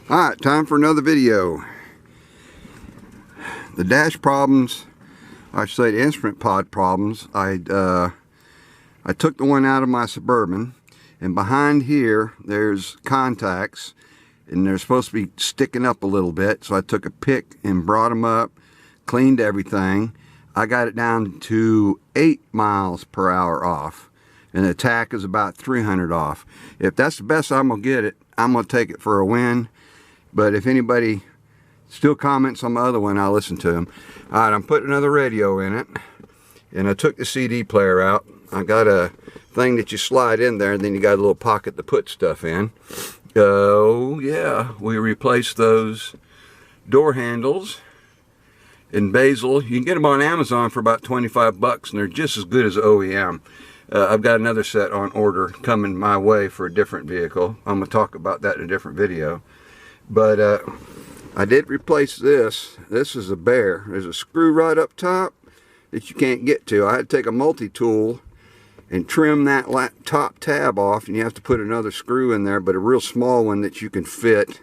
Alright, time for another video. The dash problems, I should say the instrument pod problems. I took the one out of my Suburban, and behind here there's contacts, and they're supposed to be sticking up a little bit, so I took a pick and brought them up, cleaned everything. I got it down to 8 miles per hour off, and the attack is about 300 off. If that's the best I'm gonna get it, I'm gonna take it for a win. But if anybody still comments on my other one, I'll listen to them. Alright, I'm putting another radio in it, and I took the CD player out. I got a thing that you slide in there, and then you got a little pocket to put stuff in. Oh yeah, we replaced those door handles in Basil. You can get them on Amazon for about 25 bucks, and they're just as good as OEM. I've got another set on order coming my way for a different vehicle. I'm going to talk about that in a different video. But I did replace this. This is a bear. There's a screw right up top that you can't get to. I had to take a multi-tool and trim that top tab off, and you have to put another screw in there, but a real small one that you can fit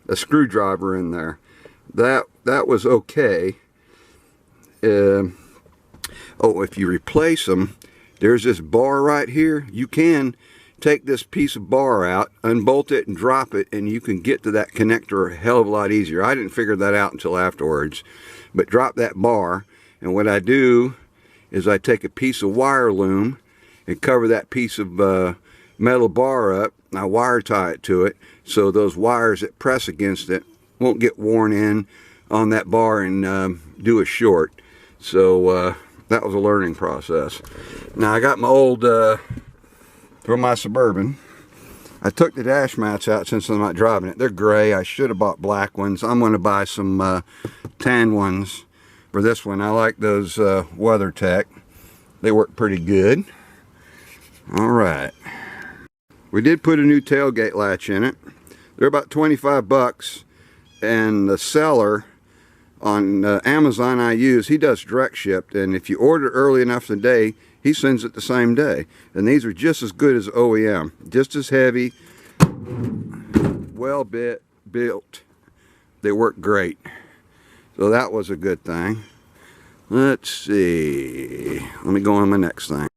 a screwdriver in there. That was okay. Oh, if you replace them, there's this bar right here. You can take this piece of bar out, unbolt it and drop it, and you can get to that connector a hell of a lot easier. I didn't figure that out until afterwards. But drop that bar, and what I do is I take a piece of wire loom and cover that piece of metal bar up. I wire tie it to it, so those wires that press against it won't get worn in on that bar and do a short. So that was a learning process. Now I got my old from my Suburban. I took the dash mats out since I'm not driving it. They're gray. I should have bought black ones. I'm going to buy some tan ones for this one. I like those WeatherTech. They work pretty good. Alright. We did put a new tailgate latch in it. They're about 25 bucks. And the seller on Amazon he does direct shipped. And if you order early enough in the day, he sends it the same day. And these are just as good as OEM. Just as heavy. Well built. They work great. So that was a good thing. Let's see. Let me go on my next thing.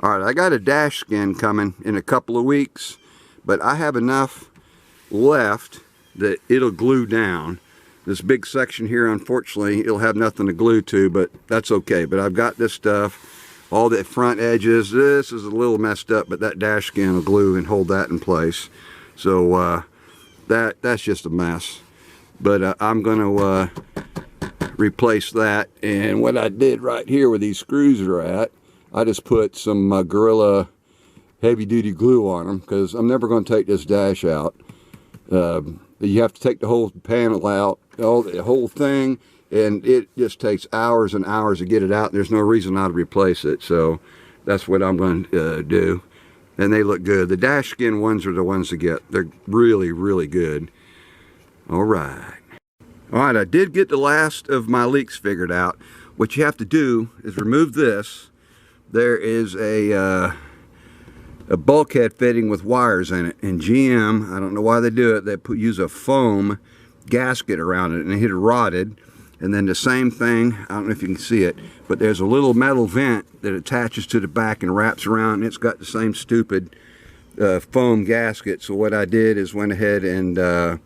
Alright, I got a dash skin coming in a couple of weeks. But I have enough left that it'll glue down. This big section here, unfortunately, it'll have nothing to glue to, but that's okay. But I've got this stuff, all the front edges. This is a little messed up, but that dash skin will glue and hold that in place. So that's just a mess. But I'm going to replace that. And what I did right here where these screws are at, I just put some Gorilla heavy-duty glue on them, because I'm never going to take this dash out. You have to take the whole panel out, the whole thing, and it just takes hours and hours to get it out. There's no reason not to replace it, so that's what I'm going to do. And they look good. The dash skin ones are the ones to get. They're really, really good. Alright. Alright, I did get the last of my leaks figured out. What you have to do is remove this. There is a bulkhead fitting with wires in it, and GM, I don't know why they do it, they use a foam gasket around it, and it had rotted. And then the same thing, I don't know if you can see it, but there's a little metal vent that attaches to the back and wraps around, and it's got the same stupid foam gasket. So what I did is went ahead and I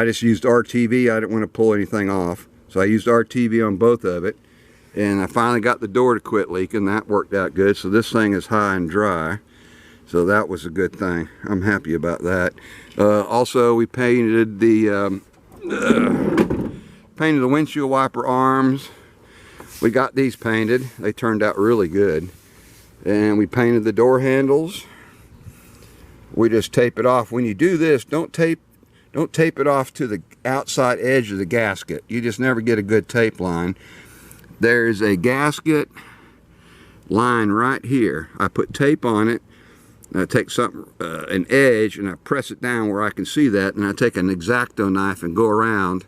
just used RTV. I didn't want to pull anything off, so I used RTV on both of it, and I finally got the door to quit leaking. That worked out good. So this thing is high and dry. So that was a good thing. I'm happy about that. Also, we painted the windshield wiper arms. We got these painted. They turned out really good. And we painted the door handles. We just tape it off. When you do this, don't tape it off to the outside edge of the gasket. You just never get a good tape line. There's a gasket line right here. I put tape on it. I take an edge, and I press it down where I can see that, and I take an X-Acto knife and go around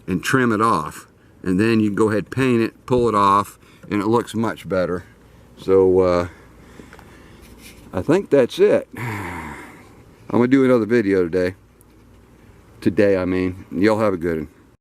and trim it off. And then you can go ahead, paint it, pull it off, and it looks much better. So I think that's it. I'm going to do another video today. today, I mean. Y'all have a good one.